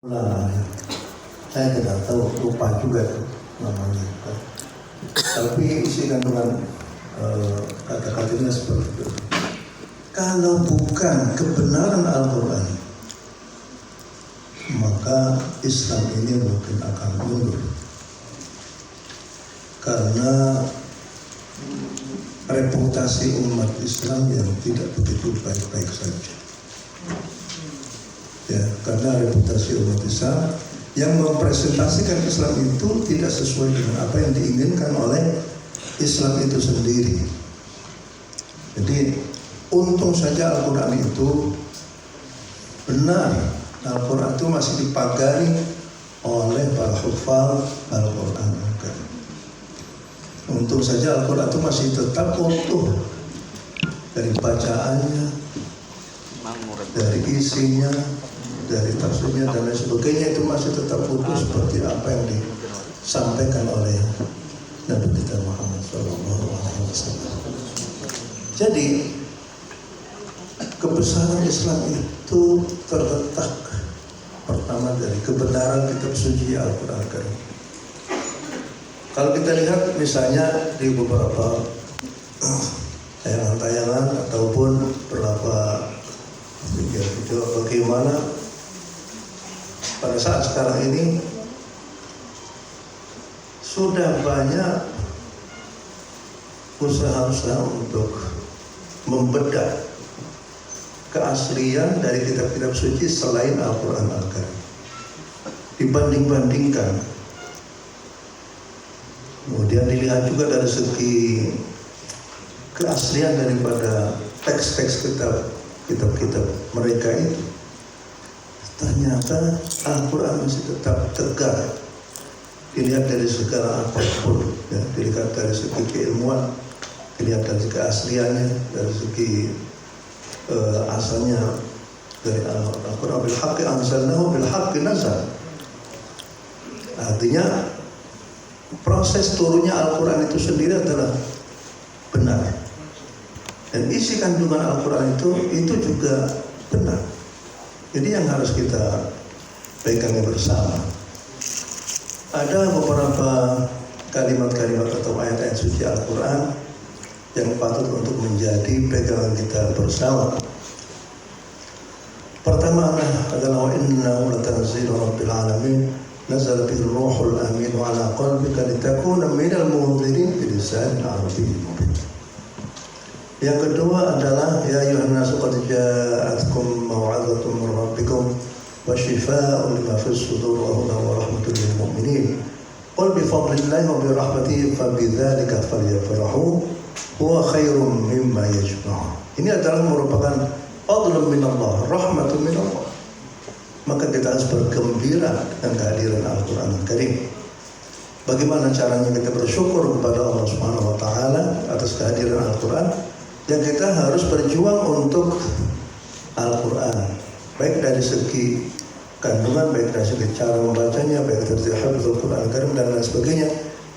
Ulama, saya tidak tahu, lupa juga tuh namanya. Tapi isi kandungan kata-katanya seperti itu. Kalau bukan kebenaran Al-Quran, maka Islam ini mungkin akan mundur. Karena reputasi umat Islam yang tidak begitu baik-baik saja. Ya, karena reputasi umat Islam yang mempresentasikan Islam itu tidak sesuai dengan apa yang diinginkan oleh Islam itu sendiri. Jadi untung saja Al-Quran itu benar. Al-Quran itu masih dipagari oleh para hufal Al-Quran. Untung saja Al-Quran itu masih tetap utuh dari bacaannya, dari isinya, dari tafsirnya dan lain sebagainya, itu masih tetap utuh seperti apa yang disampaikan oleh Nabi kita Muhammad SAW. Jadi kebesaran Islam itu terletak pertama dari kebenaran kitab suci Al-Quran Karim. Kalau kita lihat misalnya di beberapa tayangan-tayangan ataupun beberapa video bagaimana pada saat sekarang ini sudah banyak usaha-usaha untuk membedah keaslian dari kitab-kitab suci selain Al-Quran Al-Karim, dibanding-bandingkan. Kemudian dilihat juga dari segi keaslian daripada teks-teks kitab-kitab mereka itu. Ternyata Al-Quran masih tetap tegar. Dilihat dari segala apapun, ya, dilihat dari segi keilmuan, dilihat dari segi keasliannya, dari segi asalnya dari Al-Quran bil haqqi anzalnahu bil haqqi nazal. Artinya proses turunnya Al-Quran itu sendiri adalah benar. Dan isi kandungan Al-Quran itu juga benar. Jadi yang harus kita pegangi bersama. Ada beberapa kalimat-kalimat atau ayat-ayat suci Al-Quran yang patut untuk menjadi pegangan kita bersama. Pertama adalah wa innahu latanzilu rabbil alamin nazala bihi ruhul amin ala qalbika litakuna minal munzirin bilisanin arabiyyin mubin. Yang kedua adalah ya ayyuhan nasu qad ja'atkum maw'izatun min rabbikum wa shifaa'un lima fis sudur wa hudan wa rahmatun lil mu'minin. Qul bi fadlillahi wa bi rahmatihi fa bidzalika falyafrahu huwa khairum mimma yajma'un. Ini adalah merupakan fadlun min Allah, rahmatun min Allah. Maka kita harus bergembira dengan kehadiran Al-Quran Al-Karim. Bagaimana caranya kita bersyukur kepada Allah Subhanahu wa taala atas kehadiran Al-Quran? Yang kita harus berjuang untuk Al-Quran, baik dari segi kandungan, baik dari segi cara membacanya, baik dari segi hafizul Quran Karim dan lain sebagainya.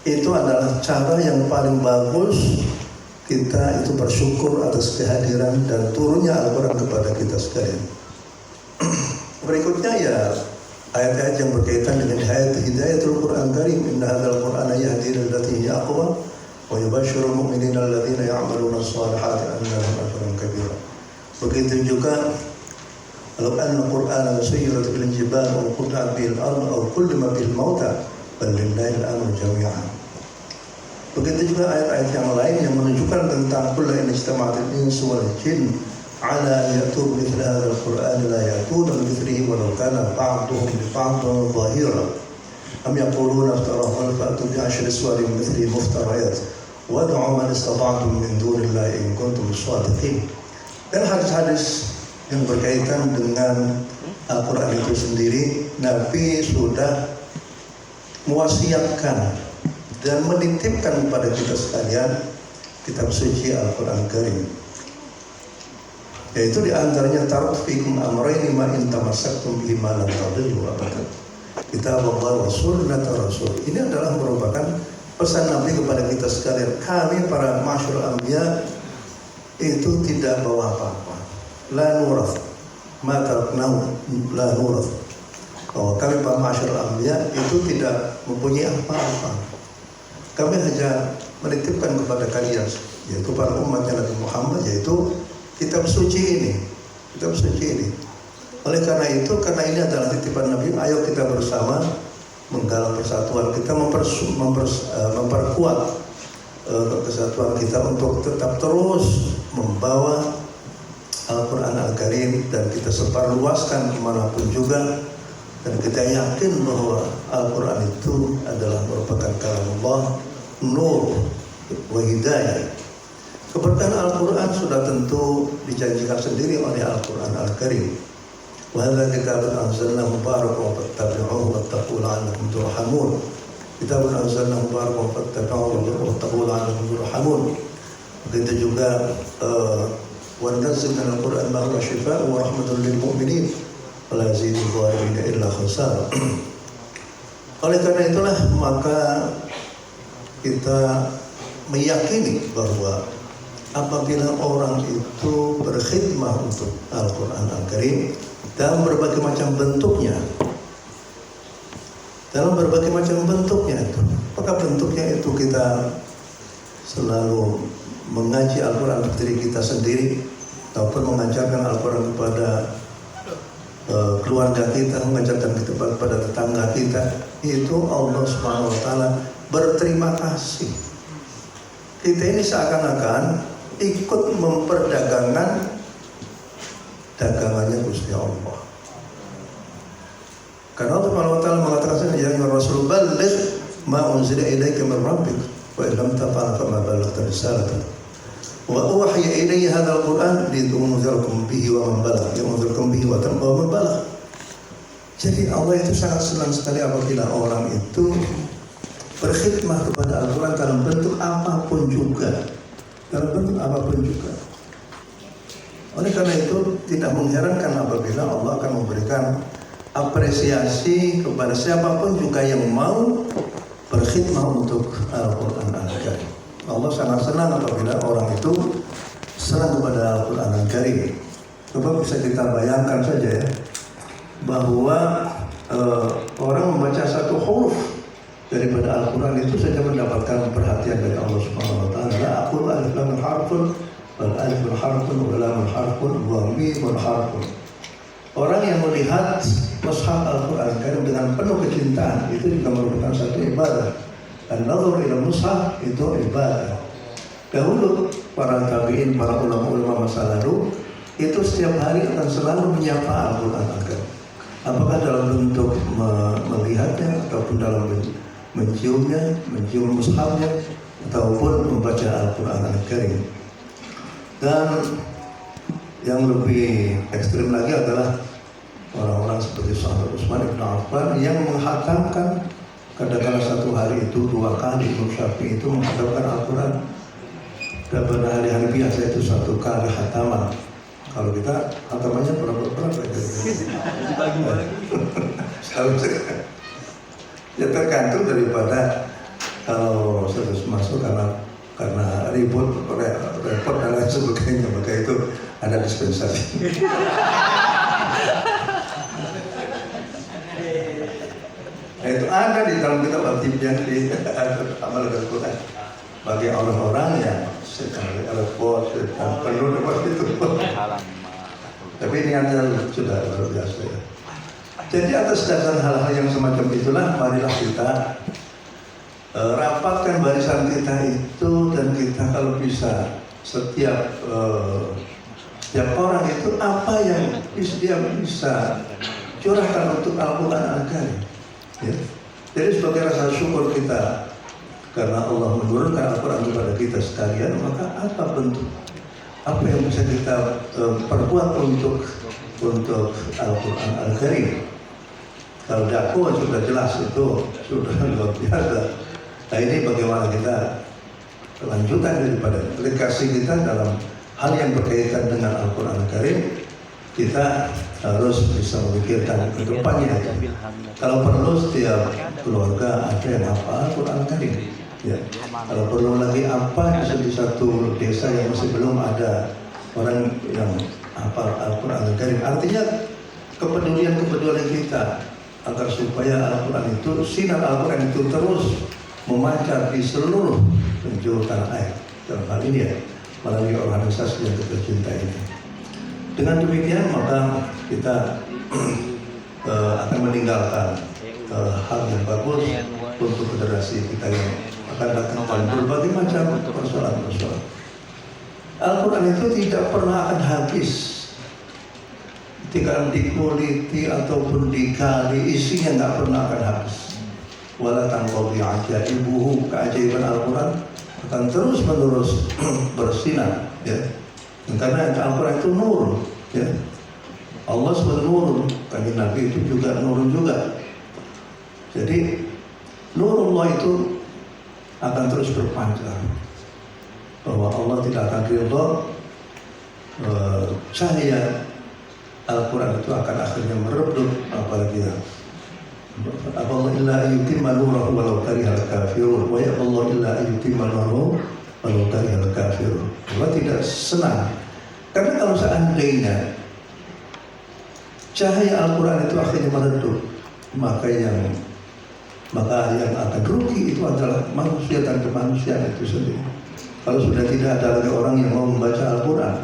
Itu adalah cara yang paling bagus kita itu bersyukur atas kehadiran dan turunnya Al-Quran kepada kita sekalian. Berikutnya ya ayat-ayat yang berkaitan dengan hidayatul Quran Karim. Inna hadzal Qur'ana yahdi lillati hiya aqwam wa yubashshirul mu'minina alladzina ya'maluna as-salihati anna lahum ajran kabira. Begitu juga law anna Qur'ana suyirat bil jibal wa qut'at bil ard aw kullima bil mauta bal lillahi al-amru jami'an. Begitu juga ayat-ayat yang lain yang menunjukkan tentang kullu in ijtama'atil insu wal jin ala ya'tu mithla hadzal Qur'an la ya'tuna mithlihi walau kana ba'duhum li ba'din dhahira. Am yaquluna iftarahu fa'tu bi 'ashri suwarin mithlihi muftariyat wad'u man istata'tum min dunillahi in kuntum shadiqin. Dan hadis-hadis yang berkaitan dengan Al-Quran itu sendiri, Nabi sudah mewasiatkan dan menitipkan kepada kita sekalian kitab suci Al-Quran Karim. Yaitu diantaranya tarfikum amrayni ma in tamassaktum bihi ma lam tadillu abadan. Kitab Allah wa sunnat Rasul. Ini adalah merupakan pesan Nabi kepada kita sekalian. Kami para masyarul anbiya itu tidak bawa apa-apa. La nurath ma taraknahu la nurath. bahwa kami para masyarakat anbiya itu tidak mempunyai apa-apa. Kami hanya menitipkan kepada kalian, yaitu para umatnya Nabi Muhammad, yaitu kitab suci ini. Oleh karena itu, karena ini adalah titipan Nabi, ayo kita bersama menggalang persatuan kita, memperkuat kesatuan kita untuk tetap terus membawa Al-Quran Al-Karim dan kita sebarluaskan kemanapun juga, dan kita yakin bahwa Al-Quran itu adalah merupakan kalamullah, nur wa hidayah. Keberkahan Al-Quran sudah tentu dijanjikan sendiri oleh Al-Quran Al-Karim. Wa hadza kitabun anzalnahu mubarakun fattabi'uhu wattaqu la'allakum turhamun. Kitabun anzalnahu mubarakun fattabi'uhu wattaqu la'allakum turhamun. Begitu juga wa nazzil minal Qur'an ma huwa shifaa'un wa rahmatun lil mu'minin wa la yazidul zalimina illa khasara. Oleh karena itulah maka kita meyakini bahwa apabila orang itu berkhidmah untuk Al-Quran Al-Karim dalam berbagai macam bentuknya, itu, maka bentuknya itu kita selalu mengaji Al-Quran untuk diri kita sendiri, ataupun mengajarkan Al-Quran kepada keluarga kita, mengajarkan kepada tetangga kita, itu Allah Subhanahu Wa Taala berterima kasih. Kita ini seakan-akan ikut memperdagangkan dagangannya Gusti Allah. Karena Allah Subhanahu Wa Taala mengatakan, ya Rasul balligh ma unzila ilaika min rabbik wa illam taf'al fama ballaghta risalatahu wa uhiya ilayya hadzal Qur'an litunzirakum bihi wa man balagh yunzirakum bihi wa man balagh. Jadi Allah itu sangat senang sekali apabila orang itu berkhidmah kepada Al-Quran dalam bentuk apapun juga. Oleh karena itu tidak mengherankan apabila Allah akan memberikan apresiasi kepada siapapun juga yang mau berkhidmah untuk Al-Quran Al-Karim. Allah sangat senang apabila orang itu senang kepada Al-Quran Al-Karim. Coba bisa kita bayangkan saja ya, bahwa orang membaca satu huruf daripada Al-Quran itu saja mendapatkan perhatian dari Allah Subhanahu Wa Taala. La aqulu alif lam harfun, wal alif harfun, wal lam harfun, wa mim harfun. Orang yang melihat mushaf Al-Quran dengan penuh kecintaan itu juga merupakan satu ibadah. An-nazar ila mushaf itu ibadah. Dahulu para tabi'in, para ulama-ulama masa lalu itu setiap hari akan selalu menyapa Al-Quran Al-Karim. Apakah dalam bentuk melihatnya ataupun dalam bentuk mencium mushafnya ataupun membaca Al-Quran Al-Karim. Dan yang lebih ekstrim lagi adalah orang-orang seperti Sahabat Utsman bin Affan yang menghatamkan kadang-kadang satu hari itu 2 kali. Imam Syafi'i itu menghatamkan Al-Quran, dan pada hari-hari biasa itu 1 kali khataman. Kalau kita khatamannya berapa ya tergantung daripada kalau terus masuk karena ribut, repot dan lain sebagainya, maka itu ada dispensasi. Nah, itu ada di dalam kitab Al-Tibyan di Amal Al-Quran bagi orang-orang yang sedang repot, sedang penuh dengan itu. Tapi ini adalah sudah luar biasa ya. Jadi atas dasar hal-hal yang semacam itulah, marilah kita rapatkan barisan kita itu, dan kita kalau bisa setiap orang itu apa yang dia bisa curahkan untuk Al-Quran Al-Karim. Ya. Jadi sebagai rasa syukur kita karena Allah menurunkan Al-Quran kepada kita sekalian, maka apa yang bisa kita perbuat untuk Al-Quran Al-Karim. Kalau dakwah sudah jelas, itu sudah luar biasa. Nah, ini bagaimana kita kelanjutan daripada aplikasi kita dalam hal yang berkaitan dengan Al-Quran Al-Karim. Kita harus bisa memikirkan ke depannya. Kalau perlu setiap keluarga ada yang hafal Al-Quran Al-Karim. Ya. Kalau perlu lagi apa di satu desa yang masih belum ada orang yang hafal Al-Quran Al-Karim. Artinya kepedulian kita agar supaya Al-Quran itu, sinar Al-Quran itu terus memancar di seluruh penjuru tanah air. Dalam hal ini ya, melalui organisasi yang kita cintai ini. Dengan demikian maka kita akan meninggalkan hal yang bagus untuk generasi kita yang akan datang berbagai macam persoalan-persoalan. Al-Quran itu tidak pernah akan habis. Ketika dikuliti ataupun dikali, isinya nggak pernah akan habis. Wala tanqadi ajaibuhu, keajaiban Al-Quran akan terus menerus bersinar, ya. Karena Al-Quran itu nur, ya. Allah sebagai nur, kanjeng Nabi itu juga nur juga. Jadi nurullah itu akan terus berpancar, bahwa Allah tidak akan ridha cahaya Al-Quran itu akan akhirnya meredup, apalagi Allah illa yutimma nurahu walau karihal kafirun wa yaqullahu illa yutimma nurahu walau karihal kafirun. Allah tidak senang, karena kalau seandainya cahaya Al-Quran itu akhirnya meredup, maka yang akan rugi itu adalah manusia dan kemanusiaan itu sendiri. Kalau sudah tidak ada lagi orang yang mau membaca Al-Quran,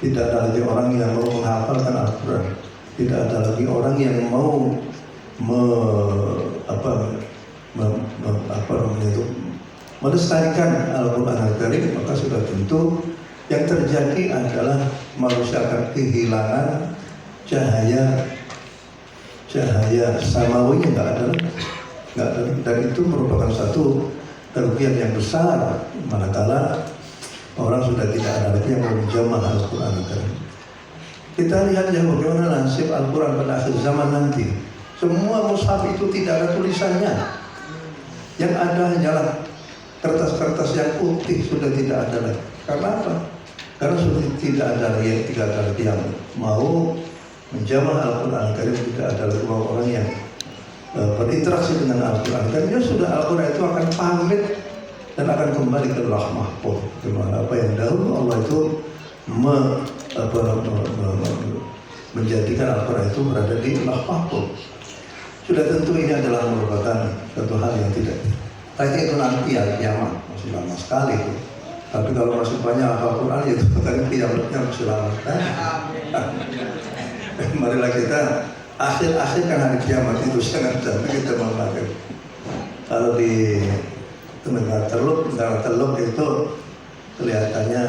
tidak ada lagi orang yang mau menghafalkan Al-Quran, tidak ada lagi orang yang mau melestarikan Al-Quran Al-Karim, maka sudah tentu yang terjadi adalah manusia akan kehilangan cahaya samawinya, nggak ada, dan itu merupakan satu kerugian yang besar manakala orang sudah tidak ada lagi yang menjamah Al-Quran Al-Karim. Kita lihat ya bagaimana nasib Al-Quran pada akhir zaman nanti. Semua mushaf itu tidak ada tulisannya. Yang ada hanyalah kertas-kertas yang putih, sudah tidak ada lagi. Karena apa? Karena sudah tidak ada lagi yang mau menjamah Al-Quran Al-Karim, tidak ada lagi orang yang berinteraksi dengan Al-Quran. Dan dia sudah Al-Quran itu akan pamit dan akan kembali ke Lauh Mahfuz. Dimana apa yang dahulu Allah itu menjadikan Al-Quran itu berada di Lauh Mahfuz. Sudah tentu ini adalah merupakan satu hal yang tidak. Tapi itu nanti ya kiamat, masih lama sekali itu. Tapi kalau masih banyak Al-Quran itu kan kiamatnya masih lama sekali. Marilah kita akhir kan hari kiamat itu sangat jauh kita memakai. Kalau di negara Teluk itu kelihatannya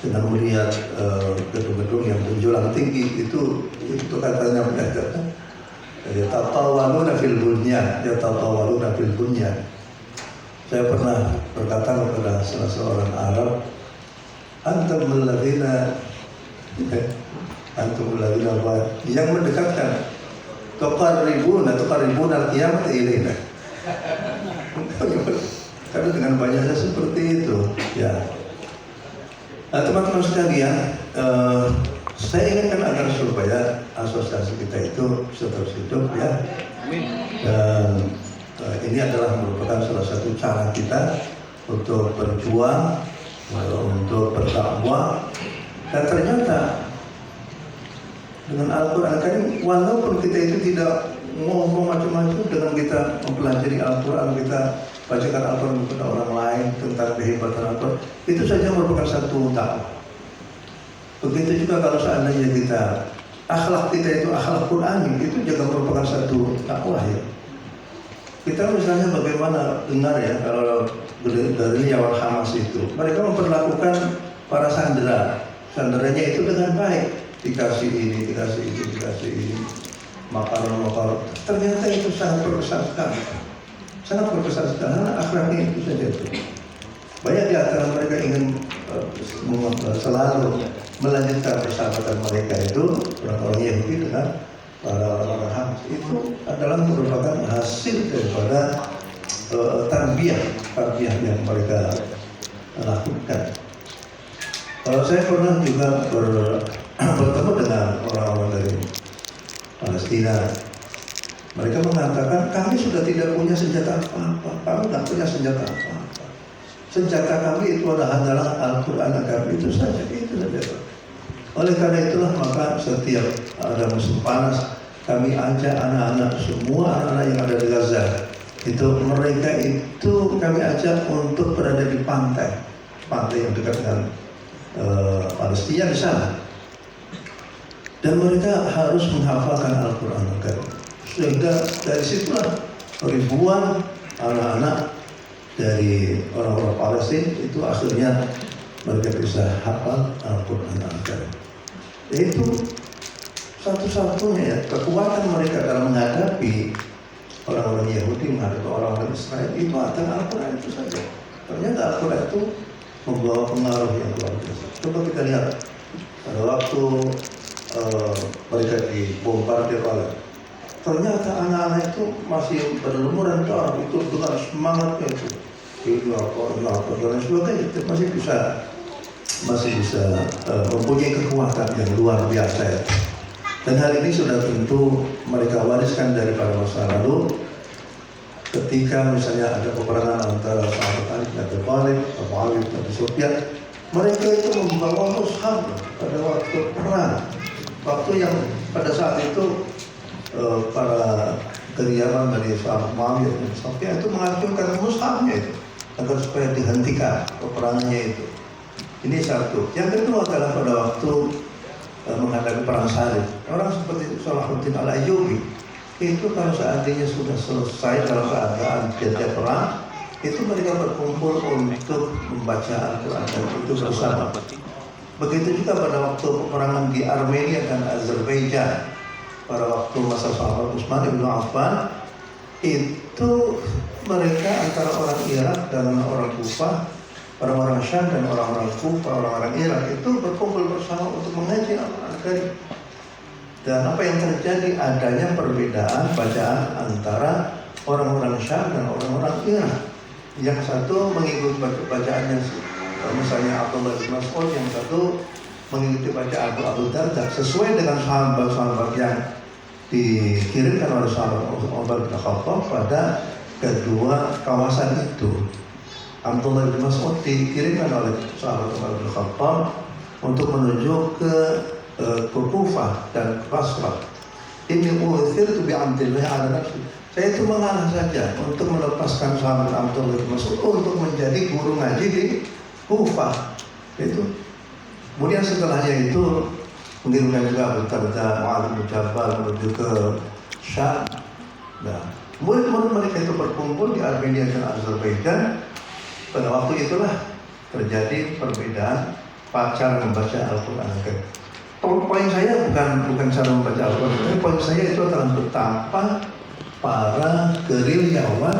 dengan melihat gedung-gedung yang menjulang tinggi itu katanya mereka yatawaluna fil bunyan. Saya pernah berkata kepada salah seorang Arab, antum alladzina yang mendekatkan tuqarribuna al-qiyamah ilaina. Karena dengan banyaknya seperti itu, ya. Nah, teman-teman sekalian, saya inginkan agar supaya asosiasi kita itu bisa terus hidup, ya. Dan ini adalah merupakan salah satu cara kita untuk berjuang, untuk berdakwah. Dan ternyata dengan Al-Quran Karim, walaupun kita itu tidak ngomong macam-macam, dengan kita mempelajari Al-Quran, kita bacakan Al-Quran kepada orang lain tentang kehebatan Al-Quran, itu saja merupakan satu dakwah. Begitu juga kalau seandainya akhlak kita itu akhlak Qur'ani, itu juga merupakan satu dakwah, ya. Kita misalnya bagaimana dengar ya, kalau dari Yawal Hamas itu, mereka memperlakukan para sanderanya itu dengan baik, dikasih ini, dikasih ini, makanan. Ternyata itu sangat berkesan sekali, akhlaknya itu saja itu. Banyak di antara mereka ingin selalu melanjutkan persahabatan mereka itu, orang-orang Yahudi dengan para orang Hamas. Itu adalah merupakan hasil daripada tarbiyah yang mereka lakukan. Saya pernah juga bertemu dengan orang-orang dari Palestina. Mereka mengatakan, kami sudah tidak punya senjata apa-apa. Kami tidak punya senjata apa-apa. Senjata kami itu hanyalah Al-Quran Al-Karim, itu saja. Oleh karena itulah maka setiap ada musim panas, kami ajak anak-anak semua anak-anak yang ada di Gaza mereka itu kami ajak untuk berada di pantai yang dekat dengan Palestina di sana, dan mereka harus menghafalkan Al-Quran. Sehingga dari situlah ribuan anak-anak dari orang-orang Palestina itu akhirnya mereka bisa hafal Al-Quran Al-Karim. Itu satu-satunya ya kekuatan mereka dalam menghadapi orang-orang Yahudi, menghadapi orang-orang Israel itu adalah Al-Quran itu saja. Ternyata Al-Quran itu membawa pengaruh yang luar biasa. Coba kita lihat pada waktu mereka dibombardir oleh, ternyata anak-anak itu masih berlumuran ke orang itu dengan semangatnya itu apa dan sebagainya, itu masih bisa mempunyai kekuatan yang luar biasa ya. Dan hal ini sudah tentu mereka wariskan daripada masa lalu, ketika misalnya ada peperangan antara sahabat Ali dan Abi Thalib, Abu Ali dan Abi Sufyan, mereka itu membawa mushaf pada waktu perang, waktu yang pada saat itu para keriaman dari sahabat Muawiyah dan Sufyan itu mengacungkan mushafnya itu agar supaya dihentikan peperangannya itu. Ini satu. Yang kedua adalah pada waktu menghadapi perang salib, orang seperti Salahuddin Al-Ayyubi itu kalau seandainya sudah selesai dalam keadaan jeda perang, itu mereka berkumpul untuk membaca Al-Quran dan itu bersama. Begitu juga pada waktu peperangan di Armenia dan Azerbaijan, pada waktu masa sahabat Utsman bin Affan, itu mereka antara orang Irak dan orang Kufah, orang-orang Syam dan orang-orang Kufah, orang-orang Irak itu berkumpul bersama untuk mengaji Al-Quran Karim. Dan apa yang terjadi, adanya perbedaan bacaan antara orang-orang Syam dan orang-orang Irak. Yang satu mengikuti bacaannya misalnya Abdullah bin Mas'ud, yang satu mengikuti bacaan Abu Darda sesuai dengan sahabat-sahabat yang dikirimkan oleh sahabat Umar bin Khattab pada kedua kawasan itu. Abdullah bin Mas'ud dikirimkan oleh sahabat Umar bin Khattab untuk menuju ke Kufah dan Basrah. Ini uthirtu bi'amdillah ala nafsi. Saya itu mengalah saja untuk melepaskan sahabat Abdullah bin Mas'ud untuk menjadi guru ngaji di Kufah. Itu. Kemudian setelahnya itu mengirimkan juga Abu Darda, Mu'adz bin Jabal menuju ke Syam. Nah, murid-murid mereka itu berkumpul di Armenia dan Azerbaijan. Pada waktu itulah terjadi perbedaan cara membaca Al-Quran. Poin saya bukan cara membaca Al-Quran, tapi poin saya itu adalah betapa para gerilyawan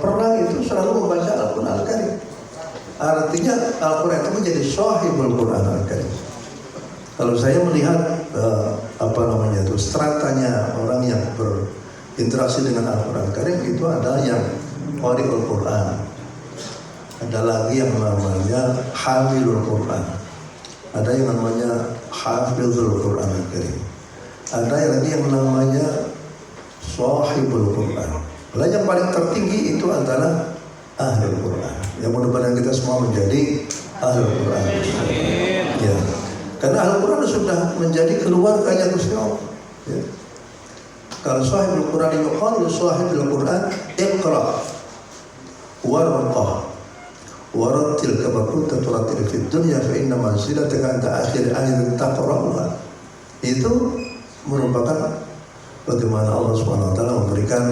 perang itu selalu membaca Al-Quran Al-Karim. Artinya Al-Quran itu menjadi sahibul Quran Al-Karim. Kalau saya melihat stratanya orang yang berinteraksi dengan Al-Quran Al-Karim itu ada yang qari'ul Quran, ada lagi yang namanya hamilul Quran, ada yang namanya hafizul Quran Al-Karim, ada lagi yang namanya sahibul Quran. Lalu yang paling tertinggi itu adalah ahlul Quran. Yang mudah-mudahan kita semua menjadi ahlul Quran. Ya. Karena ahlul Quran sudah menjadi keluarganya Gusti Allah. Ya. Kalau sahibul Quran yuqalu sahibul Quran iqra warqah warattil kama kunta turattil fid dunya fa inna manzilataka anta akhir ayatin taqra'uha. Itu merupakan bagaimana Allah Subhanahu wa taala memberikan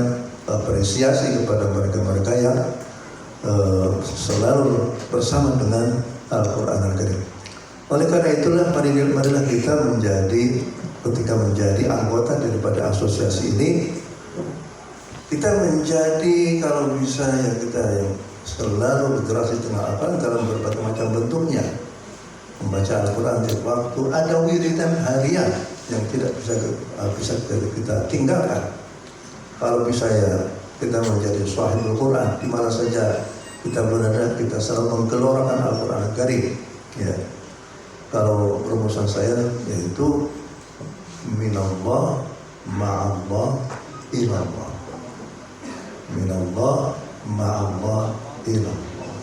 apresiasi kepada mereka-mereka yang selalu bersama dengan Al-Quran Al-Karim. Oleh karena itulah marilah kita ketika menjadi anggota daripada asosiasi ini, kita menjadi kalau bisa ya kita yang selalu berinteraksi dengan Al-Quran dalam berbagai macam bentuknya. Membaca Al-Quran tiap waktu, ada wiridan harian yang tidak bisa kita tinggalkan. Kalau bisa ya kita menjadi sahibul Quran, di mana saja kita berada, kita selalu menggelorakan Al-Quran Al-Karim. Ya. Kalau rumusan saya yaitu minallah ma'allah ilallah, minallah ma'allah ilallah.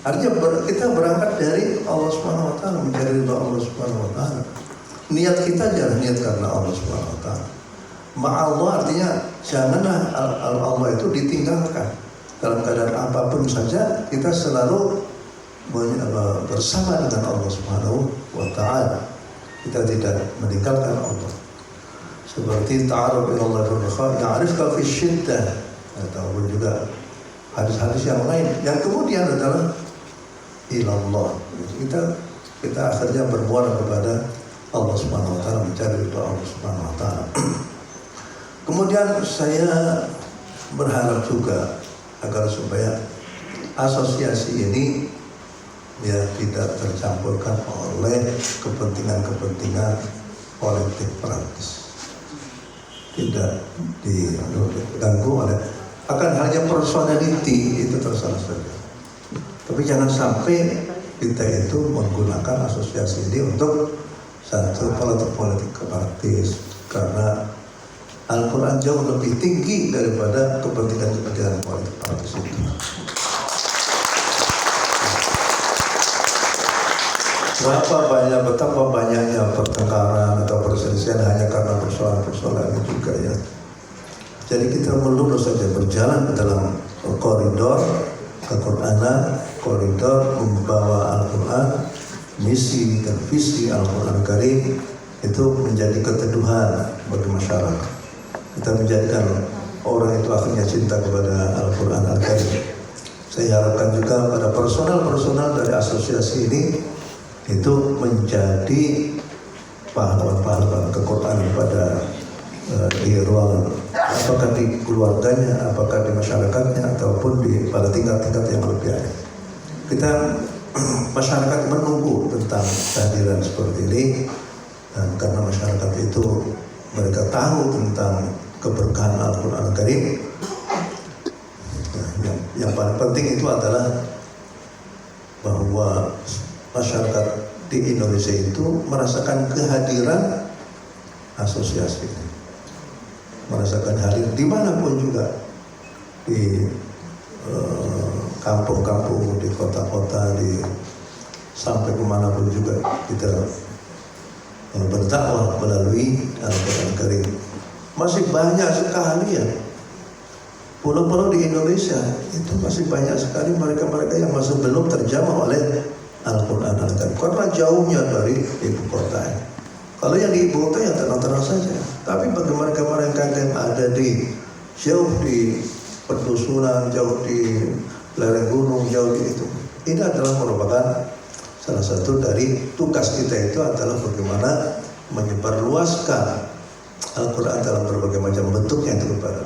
Artinya kita berangkat dari Allah Subhanahu wa taala, mencari ridha Allah Subhanahu wa taala. Niat kita jangan niat karena Allah Subhanahu wa taala. Ma'allah artinya janganlah Allah itu ditinggalkan. Dalam keadaan apapun saja kita selalu bersama dengan Allah Subhanahu wa Ta'ala. Kita tidak meninggalkan Allah. Seperti ta'aruf ila Allah fil raha, ya'rifka fi syiddah, ataupun juga hadis-hadis yang lain. Yang kemudian adalah ilallah. Kita akhirnya bermuara kepada Allah Subhanahu wa Ta'ala, mencari ridha Allah Subhanahu wa Ta'ala. Kemudian saya berharap juga agar supaya asosiasi ini ya tidak tercampurkan oleh kepentingan-kepentingan politik praktis, tidak diganggu oleh akan hanya personality itu terserah saja. Tapi jangan sampai kita itu menggunakan asosiasi ini untuk satu politik praktis, karena Al-Quran jauh lebih tinggi daripada kepentingan politik praktis itu. Betapa banyaknya pertengkaran atau perselisihan hanya karena persoalan-persoalan itu juga ya. Jadi kita melurus saja berjalan dalam koridor Al-Qur'an, koridor membawa Al-Quran, misi dan visi Al-Quran Karim itu menjadi keteduhan bagi masyarakat. Kita menjadikan orang itu akhirnya cinta kepada Al-Quran Al-Karim. Saya harapkan juga pada personal dari asosiasi ini itu menjadi pahlawan-pahlawan ke-Quran pada di ruangan, apakah di keluarganya, apakah di masyarakatnya, ataupun pada tingkat-tingkat yang lebih akhir. Kita masyarakat menunggu tentang kehadiran seperti ini, dan karena masyarakat itu mereka tahu tentang keberkahan Al-Quran Al-Karim. Yang paling penting itu adalah bahwa masyarakat di Indonesia itu merasakan kehadiran asosiasi ini, merasakan hadir dimanapun juga, di kampung-kampung, di kota-kota, sampai kemanapun juga kita berdakwah melalui Al-Quran Karim. Masih banyak sekali ya pulau-pulau di Indonesia itu, masih banyak sekali mereka-mereka yang masih belum terjamah oleh Al-Quran Al-Karim karena jauhnya dari ibu kota. Kalau yang di ibu kota ya tenang-tenang saja, tapi bagi mereka-mereka yang ada jauh di pedusunan, jauh di lereng gunung, jauh di itu, ini adalah merupakan salah satu dari tugas kita, itu adalah bagaimana menyebarluaskan Al-Quran dalam berbagai macam bentuknya itu kepada.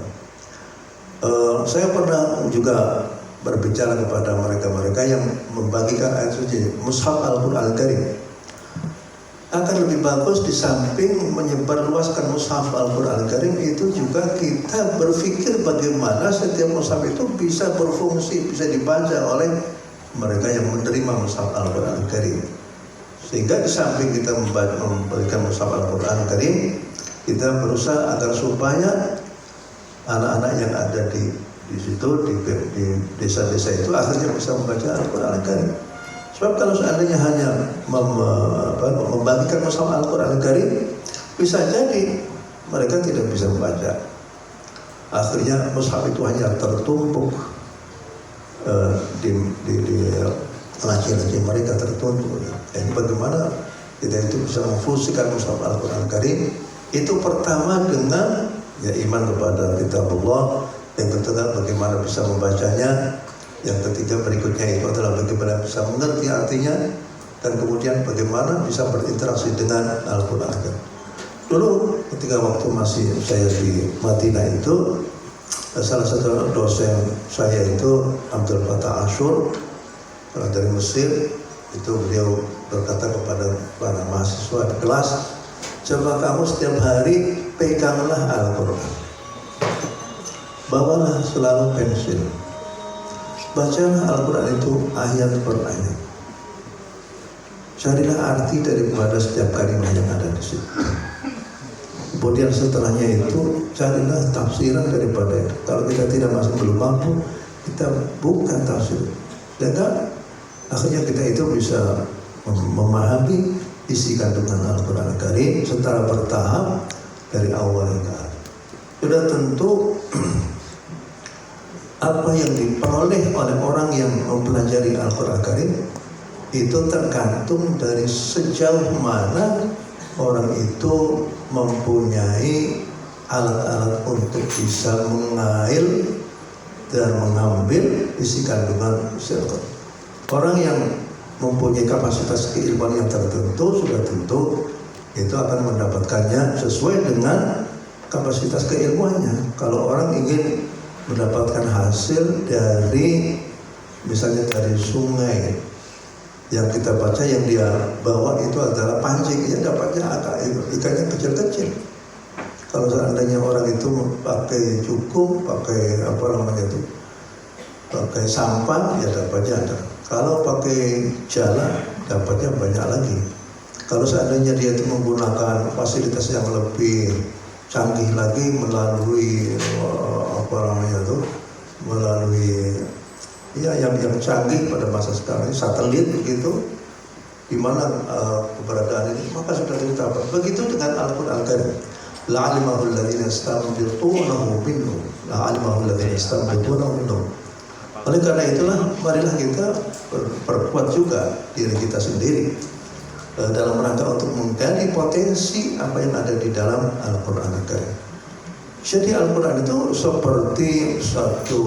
Saya pernah juga berbicara kepada mereka-mereka yang membagikan ayat suci Mushaf Al-Quran Al-Karim. Akan lebih bagus di samping menyebarluaskan Mushaf Al-Quran Al-Karim itu juga kita berpikir bagaimana setiap Mushaf itu bisa berfungsi, bisa dibaca oleh mereka yang menerima Mushaf Al-Quran Al-Karim. Sehingga di samping kita memberikan Mushaf Al-Quran Al-Karim, kita berusaha agar supaya anak-anak yang ada di situ, di desa-desa itu akhirnya bisa membaca Al-Quran Al-Karim. Sebab kalau seandainya hanya membagikan Mushaf Al-Quran Al-Karim, bisa jadi mereka tidak bisa membaca. Akhirnya Mushaf itu hanya tertumpuk di laci-laci mereka, tertumpuk. Jadi bagaimana kita itu bisa memfungsikan Mushaf Al-Quran Al-Karim? Itu pertama dengan ya iman kepada kitabullah, yang ketiga bagaimana bisa membacanya, yang ketiga berikutnya itu adalah bagaimana bisa mengerti artinya, dan kemudian bagaimana bisa berinteraksi dengan Al-Quran. Dulu ketika waktu masih saya di Madinah itu, salah satu dosen saya itu Abdul Fattah Ashur dari Mesir, itu beliau berkata kepada para mahasiswa di kelas, coba kamu setiap hari peganglah Al-Quran, bawalah selalu pensil, bacalah Al-Quran itu ayat per ayat, carilah arti daripada setiap kalimat yang ada di situ. Kemudian setelahnya itu carilah tafsiran daripada itu. Kalau kita belum mampu, kita buka tafsir, sehingga akhirnya kita itu bisa memahami isi kandungan Al-Quran Al-Karim secara bertahap dari awal hingga akhir. Sudah tentu apa yang diperoleh oleh orang yang mempelajari Al-Quran Karim itu tergantung dari sejauh mana orang itu mempunyai alat-alat untuk bisa mengail dan mengambil isi kandungan Al-Quran. Orang yang mempunyai kapasitas keilmuan yang tertentu sudah tentu itu akan mendapatkannya sesuai dengan kapasitas keilmuannya. Kalau orang ingin mendapatkan hasil dari misalnya dari sungai yang kita baca, yang dia bawa itu adalah pancing, ya dapatnya ikannya kecil-kecil. Kalau seandainya orang itu pakai cukup, pakai apa namanya itu, pakai sampan, ya dapatnya ada. Kalau pakai jala, dapatnya banyak lagi. Kalau seandainya dia itu menggunakan fasilitas yang lebih canggih lagi melalui apa namanya itu, melalui ya yang canggih pada masa sekarang ini, satelit begitu, di mana keberadaan ini, maka sudah ditetapkan. Begitu dengan Al-Quran Karim. La'alimahu alladhina yastanbitunahu minhum, la'alimahu alladhina yastanbitunahu minhum. Oleh karena itulah, marilah kita perkuat juga diri kita sendiri dalam rangka untuk menggali potensi apa yang ada di dalam Al-Quran Karim. Jadi Al-Quran itu seperti suatu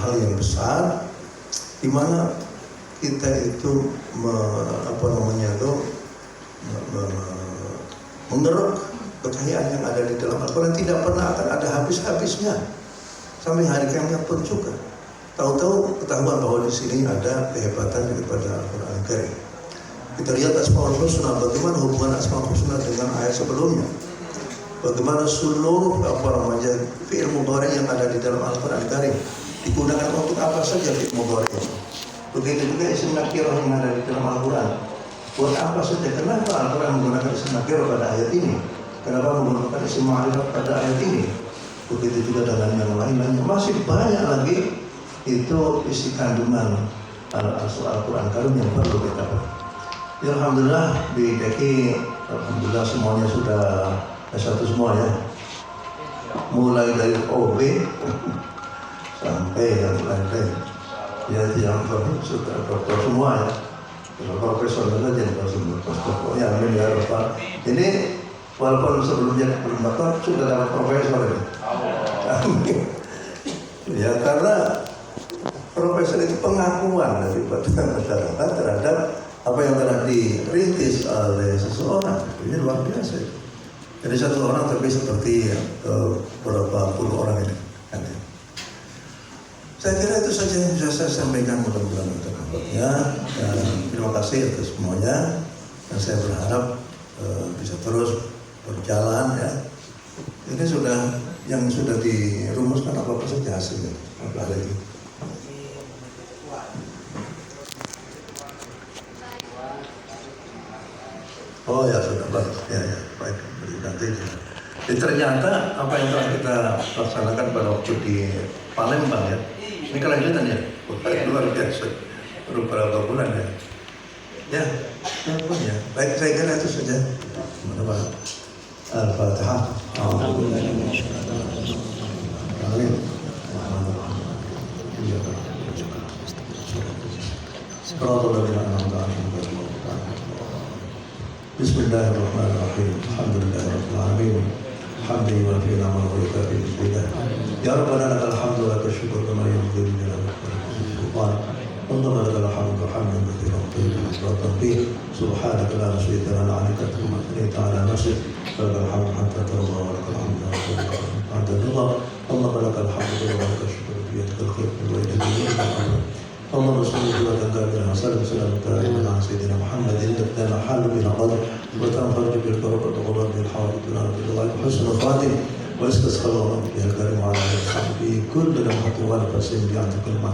hal yang besar, di mana kita itu mengeruk kekayaan yang ada di dalam Al-Quran, tidak pernah akan ada habis-habisnya sampai hari kiamat pun juga. Tahu-tahu ketahuan bahwa di sini ada kehebatan daripada Al-Quran Karim. Kita lihat Asmaul Husna, bagaimana hubungan Asmaul Husna dengan ayat sebelumnya. Bagaimana seluruh fi'il mudhari yang ada di dalam Al-Quran Karim digunakan untuk apa saja fi'il mudhari. Begitu juga isim nakirah yang ada di dalam Al-Quran. Buat apa saja? Kenapa Al-Quran menggunakan isim nakirah pada ayat ini? Kenapa menggunakan isim ma'rifah pada ayat ini? Begitu juga dengan yang lain-lainnya. Masih banyak lagi itu isi kandungan Al-Quran Karim yang perlu kita. Ya, alhamdulillah di DKI, alhamdulillah semuanya sudah S1 semua ya. Mulai dari OB sampai yang lain-lain. Ya, yang sudah dokter semua ya. Profesor saja ya, amin ya Rabbal. Ini walaupun sebelumnya belum dapat, sudah dapat profesor ini. Ya, karena profesor itu pengakuan daripada masyarakat terhadap apa yang telah dirintis oleh seseorang. Ini luar biasa. Jadi satu orang tapi seperti beberapa puluh orang ini. Saya kira itu saja yang bisa saya sampaikan, mudah-mudahan ya. Terima kasih atas semuanya. Dan saya berharap bisa terus berjalan ya. Ini yang sudah dirumuskan apa saja hasilnya. Apa lagi? Oh ya, sudah baik. Ya, baik. Nanti. Jadi ternyata apa yang telah kita laksanakan pada waktu di Palembang ya, ini kelanjutan ya, luar biasa, baru beberapa bulan ya. Ya, ya. Baik, saya kira itu saja. Al-Fatihah. Amin. Bismillahirrahmanirrahim. Alhamdulillahirrahmanirrahim. Hamdi wa fi'na ma wa yukafi bismillah. Ya Rabbana lakal hamdu wa lakal syukur kama yanbaghi li jalali wajhika. Allahumma lakal hamdu hamdan katsiran tayyiban mubarakan fihi. Subhanaka la nusyrika lana 'alaika kama athnayta 'ala nafsik. Lakal hamdu hatta tarda wa lakal hamdu ba'da ridha. Allahumma lakal hamdu wa lakal syukur bi yadikal khair wa ilayka al-amr. اللهم صل وسلم وسلم وسلم على سيدنا محمد الذي حل بنا قدر وتنفرج بالكرب وتغفر بالحوادث بالغيب حسن الخاتم واستسقى الله به الكريم وعلى اله وصحبه كل لمحه ونفس بعد كلمه.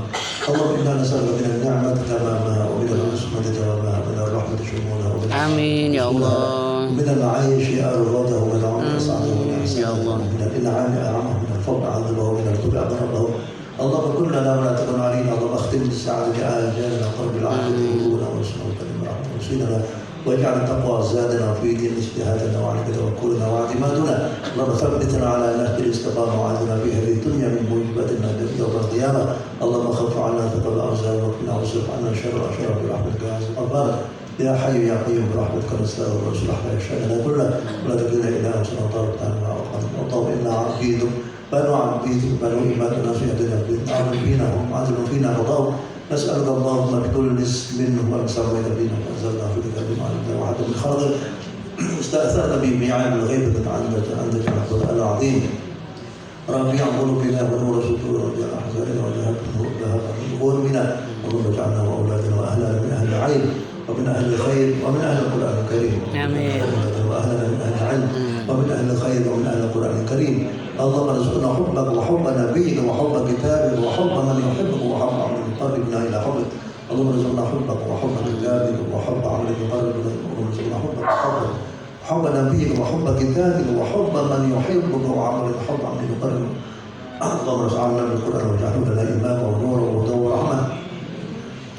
اللهم انا نسالك من النعمه تماما ومن العصمه تماما ومن الرحمه شمولها ومن امين يا الله. من المعايش ارغده ومن العمر سعده ومن احسانه من الانعام انعمه من الفضل عذبه ومن الكبر اضربه. اللهم كن لنا ولا تكن علينا. اللهم اختم بالسعادة آجالنا قرب العالمين ولا ورسولنا وسيدنا واجعل التقوى زادنا في دين اجتهادنا وعليك توكلنا واعتمادنا. اللهم ثبتنا على نهج الاستقامة وعافنا في هذه الدنيا من موجبات النجاة يوم القيامة. اللهم خف عنا ثقل الأرزاق واكفنا واصرف عنا شر الأشرار برحمتك يا عزيز الغفار. يا حي يا قيوم برحمتك نستغفر واصلح لنا شأننا كله ولا تكلنا إلى أنفسنا طرفة عين اللهم إنا عبيدك بنو عبيدك بنو إيمان نصيحتنا عدل فينا وعدل فينا رضاك. نسألك اللهم بكل اسم هو سميت به وأنزلنا في كتابك علمنا وعد من خلقك استأثرت به بعلم الغيب عندك على القرآن العظيم. ربيع قلوبنا ونور صدورنا وجل أحزاننا وذهب همومنا. اللهم اجعلنا وأولادنا وأهلنا من أهل العلم ومن أهل الخير ومن أهل القرآن الكريم. آمين. وأهلنا من أهل العلم ومن أهل الخير ومن أهل القرآن الكريم. اللهم ارزقنا حبك وحب نبيك وحب كتابك وحب من يحبك وحب عمل يقربنا إلى حبك. اللهم ارزقنا حبك وحب كتابك وحب عمل يقربنا. اللهم ارزقنا حبك حب نبيك وحب كتابك وحب من يحبك وعمل يحب عمل يقربنا. اللهم ارزقنا بالقرآن واجعله لنا إماما ونورا وهدى ورحمة.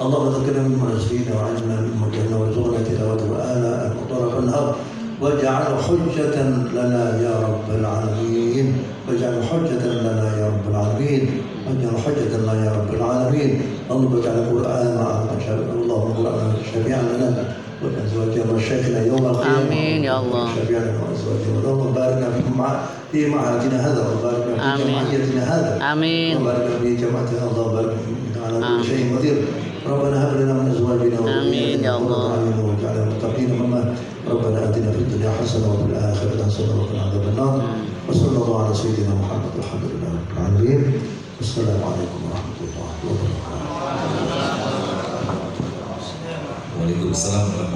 اللهم ذكرنا مما نسينا وعلمنا مما جهلنا وارزقنا تلاوته آناء وطرف النهار واجعل حجة لنا يا رب العالمين. واجعل حجة لنا يا رب العالمين. واجعل حجة لنا يا رب العالمين. اللهم اجعل القرآن اللهم القرآن شفيعا لنا ولأزواجنا وشيخنا يوم القيامة. آمين يا الله. شفيعا لنا وأزواجنا. اللهم بارك في معهدنا هذا وبارك في جمعيتنا هذا. آمين. وبارك في جماعتنا. اللهم بارك على كل شيء قدير. ربنا هب لنا من ازواجنا وذرياتنا قرة اعين واجعلنا متقين اماما. ربنا اتنا في الدنيا حسنه وفي الاخره حسنه وقنا عذاب النار. وصلى الله على سيدنا محمد والحمد لله رب العالمين. والسلام عليكم ورحمه الله وبركاته. Waalaikumsalam warahmatullahi wabarakatuh.